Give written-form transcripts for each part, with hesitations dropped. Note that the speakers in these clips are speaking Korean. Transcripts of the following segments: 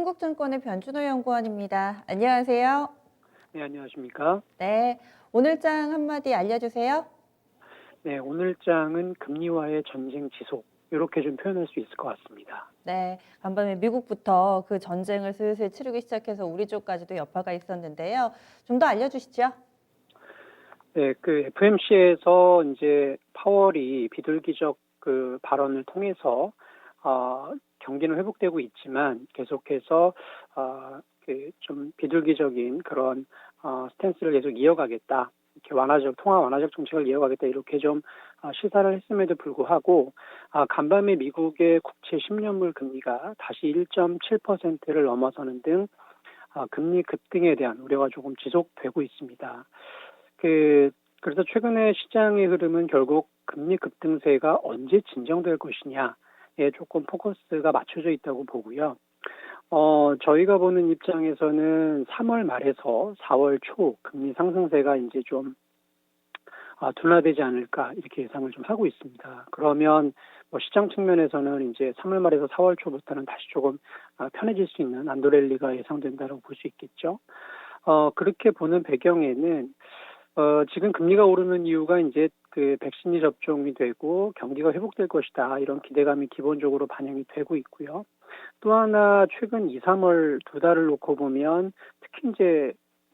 한국증권의 변준호 연구원입니다. 안녕하세요. 네, 안녕하십니까? 네, 오늘 장 한마디 알려주세요. 네, 오늘 장은 금리와의 전쟁 지속, 이렇게 좀 표현할 수 있을 것 같습니다. 네, 간밤에 미국부터 그 전쟁을 슬슬 치르기 시작해서 우리 쪽까지도 여파가 있었는데요. 좀 더 알려주시죠. 네, 그 FMC에서 이제 파월이 비둘기적 그 발언을 통해서 경기는 회복되고 있지만 계속해서 그좀 비둘기적인 그런 스탠스를 계속 이어가겠다. 이렇게 통화 완화적 정책을 이어가겠다 이렇게 좀 시사를 했음에도 불구하고 간밤에 미국의 국채 10년물 금리가 다시 1.7%를 넘어서는 등 금리 급등에 대한 우려가 조금 지속되고 있습니다. 그래서 최근에 시장의 흐름은 결국 금리 급등세가 언제 진정될 것이냐에 조금 포커스가 맞춰져 있다고 보고요. 저희가 보는 입장에서는 3월 말에서 4월 초 금리 상승세가 이제 좀 둔화되지 않을까 이렇게 예상을 좀 하고 있습니다. 그러면 뭐 시장 측면에서는 이제 3월 말에서 4월 초부터는 다시 조금 편해질 수 있는 안도랠리가 예상된다고 볼 수 있겠죠. 그렇게 보는 배경에는 지금 금리가 오르는 이유가 이제 그 백신이 접종이 되고 경기가 회복될 것이다. 이런 기대감이 기본적으로 반영이 되고 있고요. 또 하나 최근 2, 3월 두 달을 놓고 보면 특히 이제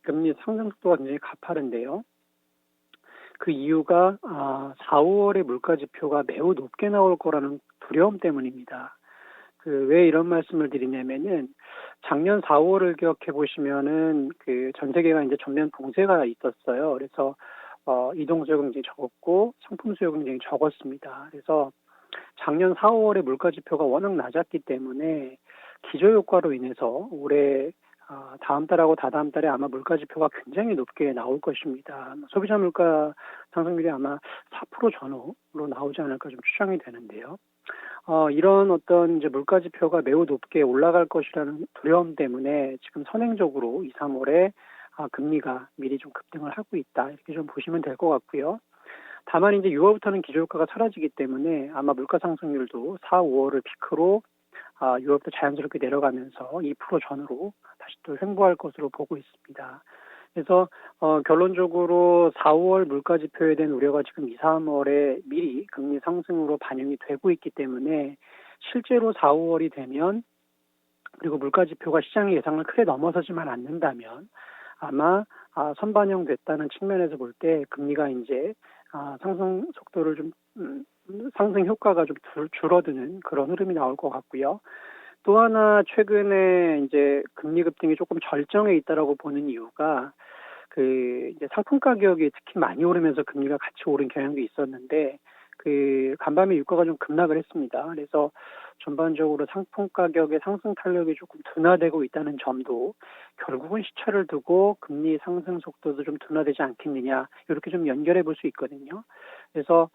금리 상승 속도가 굉장히 가파른데요. 그 이유가 4, 5월의 물가 지표가 매우 높게 나올 거라는 두려움 때문입니다. 왜 이런 말씀을 드리냐면은 작년 4, 5월을 기억해 보시면은 그 전 세계가 이제 전면 봉쇄가 있었어요. 그래서 이동 수요가 굉장히 적었고 상품 수요가 굉장히 적었습니다. 그래서 작년 4, 5월의 물가 지표가 워낙 낮았기 때문에 기저 효과로 인해서 올해 다음 달하고 다다음 달에 아마 물가 지표가 굉장히 높게 나올 것입니다. 소비자 물가 상승률이 아마 4% 전후로 나오지 않을까 좀 추정이 되는데요. 이런 어떤 이제 물가 지표가 매우 높게 올라갈 것이라는 두려움 때문에 지금 선행적으로 2, 3월에 금리가 미리 좀 급등을 하고 있다. 이렇게 좀 보시면 될 것 같고요. 다만 이제 6월부터는 기저효과가 사라지기 때문에 아마 물가 상승률도 4, 5월을 피크로 6월부터 자연스럽게 내려가면서 2% 전후로 다시 또 횡보할 것으로 보고 있습니다. 그래서 결론적으로 4, 5월 물가 지표에 대한 우려가 지금 2, 3월에 미리 금리 상승으로 반영이 되고 있기 때문에 실제로 4, 5월이 되면 그리고 물가 지표가 시장의 예상을 크게 넘어서지만 않는다면 아마 선반영됐다는 측면에서 볼 때 금리가 이제 상승 속도를 좀 상승 효과가 좀 줄어드는 그런 흐름이 나올 것 같고요. 또 하나 최근에 이제 금리 급등이 조금 절정에 있다라고 보는 이유가 이제 상품 가격이 특히 많이 오르면서 금리가 같이 오른 경향도 있었는데 간밤에 유가가 좀 급락을 했습니다. 그래서 전반적으로 상품 가격의 상승 탄력이 조금 둔화되고 있다는 점도 결국은 시차를 두고 금리 상승 속도도 좀 둔화되지 않겠느냐 이렇게 좀 연결해 볼 수 있거든요. 그래서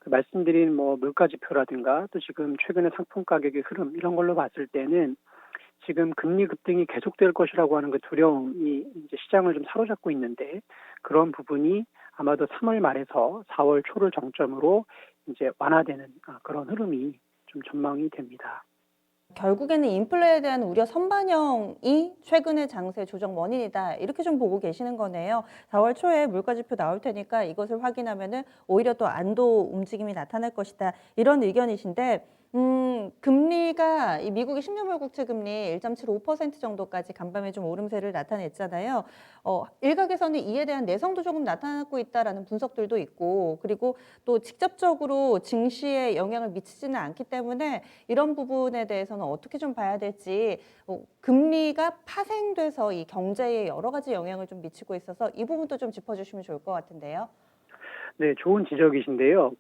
말씀드린 뭐 물가 지표라든가 또 지금 최근에 상품 가격의 흐름 이런 걸로 봤을 때는 지금 금리 급등이 계속될 것이라고 하는 그 두려움이 이제 시장을 좀 사로잡고 있는데 그런 부분이 아마도 3월 말에서 4월 초를 정점으로 이제 완화되는 그런 흐름이 좀 전망이 됩니다. 결국에는 인플레에 대한 우려 선반영이 최근의 장세 조정 원인이다. 이렇게 좀 보고 계시는 거네요. 4월 초에 물가 지표 나올 테니까 이것을 확인하면은 오히려 또 안도 움직임이 나타날 것이다. 이런 의견이신데 금리가 이 미국의 10년물 국채 금리 1.75% 정도까지 간밤에 좀 오름세를 나타냈잖아요. 일각에서는 이에 대한 내성도 조금 나타나고 있다라는 분석들도 있고, 그리고 또 직접적으로 증시에 영향을 미치지는 않기 때문에 이런 부분에 대해서는 어떻게 좀 봐야 될지, 금리가 파생돼서 이 경제에 여러 가지 영향을 좀 미치고 있어서 이 부분도 좀 짚어주시면 좋을 것 같은데요. 네, 좋은 지적이신데요.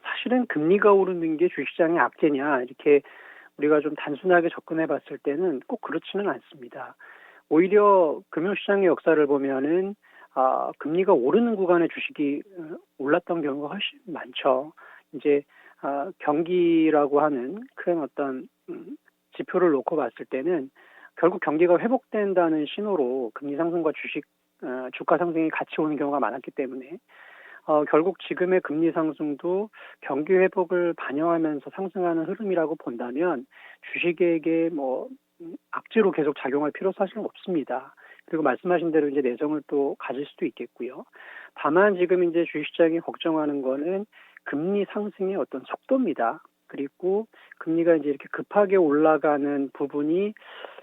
사실은 금리가 오르는 게 주식시장의 악재냐 이렇게 우리가 좀 단순하게 접근해 봤을 때는 꼭 그렇지는 않습니다. 오히려 금융시장의 역사를 보면은 금리가 오르는 구간에 주식이 올랐던 경우가 훨씬 많죠. 이제 경기라고 하는 큰 어떤 지표를 놓고 봤을 때는 결국 경기가 회복된다는 신호로 금리 상승과 주가 상승이 같이 오는 경우가 많았기 때문에 결국 지금의 금리 상승도 경기 회복을 반영하면서 상승하는 흐름이라고 본다면 주식에게 뭐 악재로 계속 작용할 필요 사실은 없습니다. 그리고 말씀하신 대로 이제 내성을 또 가질 수도 있겠고요. 다만 지금 이제 주식시장이 걱정하는 거는 금리 상승의 어떤 속도입니다. 그리고 금리가 이제 이렇게 급하게 올라가는 부분이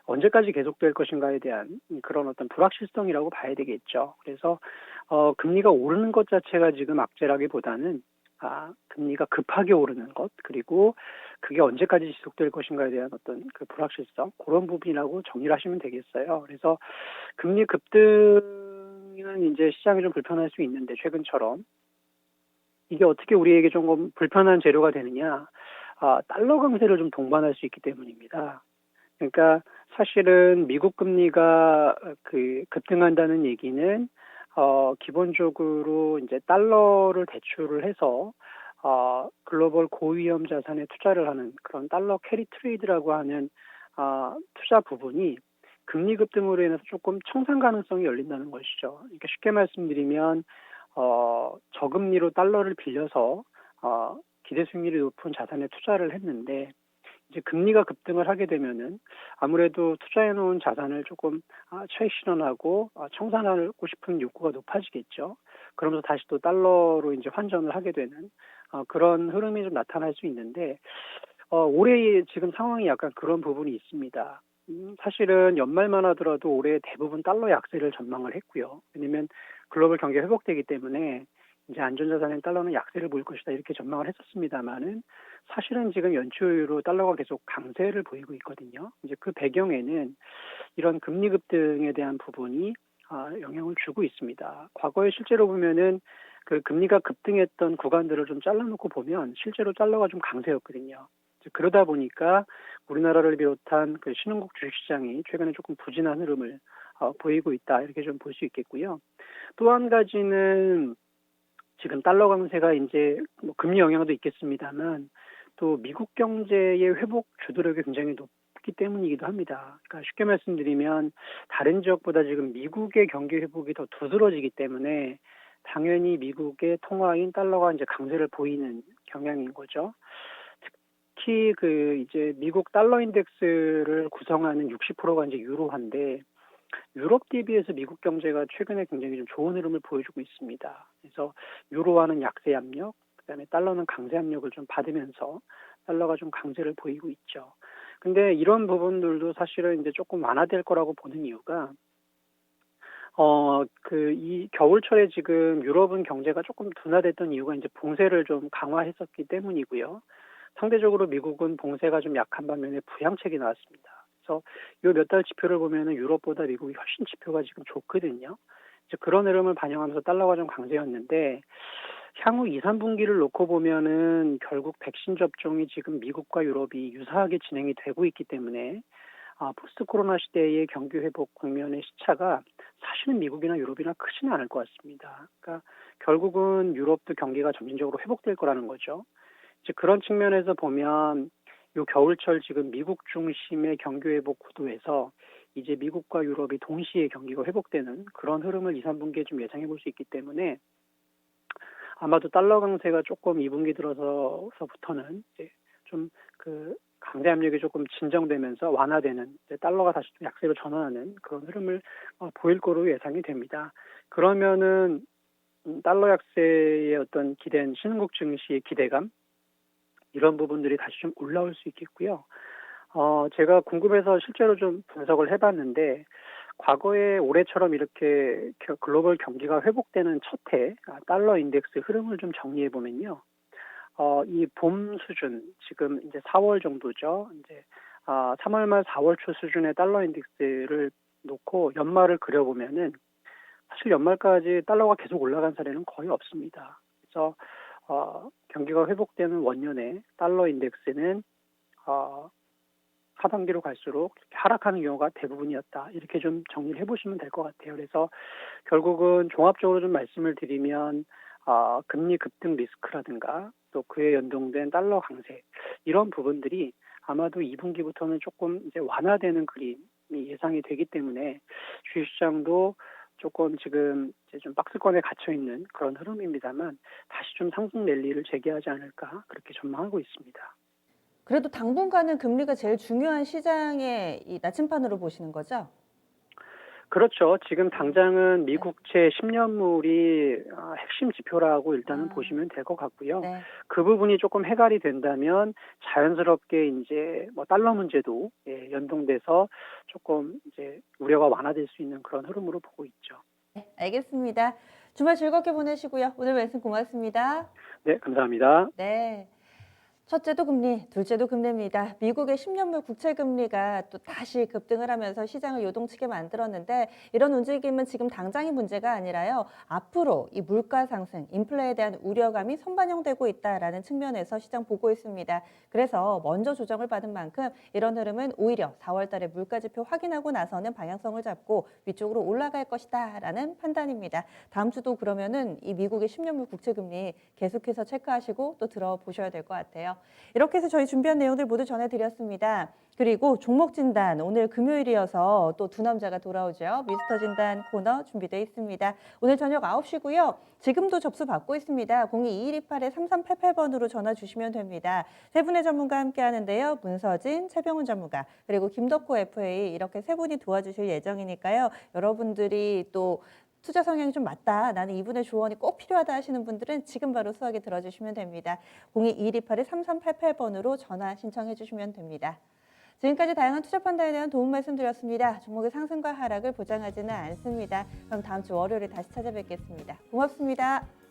언제까지 계속될 것인가에 대한 그런 어떤 불확실성이라고 봐야 되겠죠. 그래서 금리가 오르는 것 자체가 지금 악재라기보다는 금리가 급하게 오르는 것, 그리고 그게 언제까지 지속될 것인가에 대한 어떤 그 불확실성, 그런 부분이라고 정리를 하시면 되겠어요. 그래서 금리 급등은 이제 시장이 좀 불편할 수 있는데, 최근처럼 이게 어떻게 우리에게 조금 불편한 재료가 되느냐? 달러 강세를 좀 동반할 수 있기 때문입니다. 그러니까 사실은 미국 금리가 그 급등한다는 얘기는 기본적으로 이제 달러를 대출을 해서 글로벌 고위험 자산에 투자를 하는 그런 달러 캐리 트레이드라고 하는 투자 부분이 금리 급등으로 인해서 조금 청산 가능성이 열린다는 것이죠. 그러니까 쉽게 말씀드리면 저금리로 달러를 빌려서 기대 수익률이 높은 자산에 투자를 했는데, 이제 금리가 급등을 하게 되면은 아무래도 투자해 놓은 자산을 조금 차익 실현하고 청산하고 싶은 욕구가 높아지겠죠. 그러면서 다시 또 달러로 이제 환전을 하게 되는 그런 흐름이 좀 나타날 수 있는데, 올해 지금 상황이 약간 그런 부분이 있습니다. 사실은 연말만 하더라도 올해 대부분 달러 약세를 전망을 했고요. 왜냐면 글로벌 경기가 회복되기 때문에 이제 안전자산인 달러는 약세를 보일 것이다, 이렇게 전망을 했었습니다만은, 사실은 지금 연초 이후로 달러가 계속 강세를 보이고 있거든요. 이제 그 배경에는 이런 금리 급등에 대한 부분이 영향을 주고 있습니다. 과거에 실제로 보면은 그 금리가 급등했던 구간들을 좀 잘라놓고 보면 실제로 달러가 좀 강세였거든요. 그러다 보니까 우리나라를 비롯한 그 신흥국 주식시장이 최근에 조금 부진한 흐름을 보이고 있다, 이렇게 좀 볼 수 있겠고요. 또 한 가지는 지금 달러 강세가 이제 뭐 금리 영향도 있겠습니다만, 또 미국 경제의 회복 주도력이 굉장히 높기 때문이기도 합니다. 그러니까 쉽게 말씀드리면 다른 지역보다 지금 미국의 경기 회복이 더 두드러지기 때문에 당연히 미국의 통화인 달러가 이제 강세를 보이는 경향인 거죠. 특히 그 이제 미국 달러 인덱스를 구성하는 60%가 이제 유로화인데, 유럽 대비해서 미국 경제가 최근에 굉장히 좀 좋은 흐름을 보여주고 있습니다. 그래서 유로화는 약세 압력, 그다음에 달러는 강세 압력을 좀 받으면서 달러가 좀 강세를 보이고 있죠. 근데 이런 부분들도 사실은 이제 조금 완화될 거라고 보는 이유가, 이 겨울철에 지금 유럽은 경제가 조금 둔화됐던 이유가 이제 봉쇄를 좀 강화했었기 때문이고요. 상대적으로 미국은 봉쇄가 좀 약한 반면에 부양책이 나왔습니다. 그래서 요 몇 달 지표를 보면은 유럽보다 미국이 훨씬 지표가 지금 좋거든요. 이제 그런 흐름을 반영하면서 달러가 좀 강세였는데, 향후 2, 3분기를 놓고 보면은 결국 백신 접종이 지금 미국과 유럽이 유사하게 진행이 되고 있기 때문에 포스트 코로나 시대의 경기 회복 국면의 시차가 사실은 미국이나 유럽이나 크지는 않을 것 같습니다. 그러니까 결국은 유럽도 경기가 점진적으로 회복될 거라는 거죠. 이제 그런 측면에서 보면 요 겨울철 지금 미국 중심의 경기 회복 구도에서 이제 미국과 유럽이 동시에 경기가 회복되는 그런 흐름을 2, 3분기에 좀 예상해 볼 수 있기 때문에, 아마도 달러 강세가 조금 2분기 들어서부터는 이제 좀 그 강세 압력이 조금 진정되면서 완화되는, 이제 달러가 다시 좀 약세로 전환하는 그런 흐름을 보일 거로 예상이 됩니다. 그러면은 달러 약세의 어떤 기댄 신흥국 증시의 기대감, 이런 부분들이 다시 좀 올라올 수 있겠고요. 제가 궁금해서 실제로 좀 분석을 해봤는데, 과거에 올해처럼 이렇게 글로벌 경기가 회복되는 첫 해 달러 인덱스 흐름을 좀 정리해 보면요. 이 봄 수준, 지금 이제 4월 정도죠. 이제 3월 말 4월 초 수준의 달러 인덱스를 놓고 연말을 그려보면은 사실 연말까지 달러가 계속 올라간 사례는 거의 없습니다. 그래서 경기가 회복되는 원년에 달러 인덱스는 하반기로 갈수록 하락하는 경우가 대부분이었다, 이렇게 좀 정리를 해보시면 될 것 같아요. 그래서 결국은 종합적으로 좀 말씀을 드리면 금리 급등 리스크라든가 또 그에 연동된 달러 강세, 이런 부분들이 아마도 2분기부터는 조금 이제 완화되는 그림이 예상이 되기 때문에 주식시장도 조금 지금 이제 좀 박스권에 갇혀 있는 그런 흐름입니다만, 다시 좀 상승 랠리를 재개하지 않을까, 그렇게 전망하고 있습니다. 그래도 당분간은 금리가 제일 중요한 시장의 이 나침판으로 보시는 거죠? 그렇죠. 지금 당장은 미국채 10년물이 핵심 지표라고 일단은 아. 보시면 될 것 같고요. 네. 그 부분이 조금 해결이 된다면 자연스럽게 이제 뭐 달러 문제도 연동돼서 조금 이제 우려가 완화될 수 있는 그런 흐름으로 보고 있죠. 네, 알겠습니다. 주말 즐겁게 보내시고요. 오늘 말씀 고맙습니다. 네, 감사합니다. 네. 첫째도 금리, 둘째도 금리입니다. 미국의 10년물 국채 금리가 또 다시 급등을 하면서 시장을 요동치게 만들었는데 이런 움직임은 지금 당장의 문제가 아니라요. 앞으로 이 물가 상승, 인플레에 대한 우려감이 선반영되고 있다라는 측면에서 시장 보고 있습니다. 그래서 먼저 조정을 받은 만큼 이런 흐름은 오히려 4월 달에 물가 지표 확인하고 나서는 방향성을 잡고 위쪽으로 올라갈 것이다라는 판단입니다. 다음 주도 그러면은 이 미국의 10년물 국채 금리 계속해서 체크하시고 또 들어보셔야 될 것 같아요. 이렇게 해서 저희 준비한 내용들 모두 전해드렸습니다. 그리고 종목 진단 오늘 금요일이어서 또 두 남자가 돌아오죠. 미스터 진단 코너 준비되어 있습니다. 오늘 저녁 9시고요. 지금도 접수 받고 있습니다. 022128-3388번으로 전화 주시면 됩니다. 세 분의 전문가 함께 하는데요. 문서진, 최병훈 전문가, 그리고 김덕호 FA 이렇게 세 분이 도와주실 예정이니까요. 여러분들이 또 투자 성향이 좀 맞다. 나는 이분의 조언이 꼭 필요하다 하시는 분들은 지금 바로 수학에 들어주시면 됩니다. 022128-3388번으로 전화 신청해 주시면 됩니다. 지금까지 다양한 투자 판단에 대한 도움 말씀드렸습니다. 종목의 상승과 하락을 보장하지는 않습니다. 그럼 다음 주 월요일에 다시 찾아뵙겠습니다. 고맙습니다.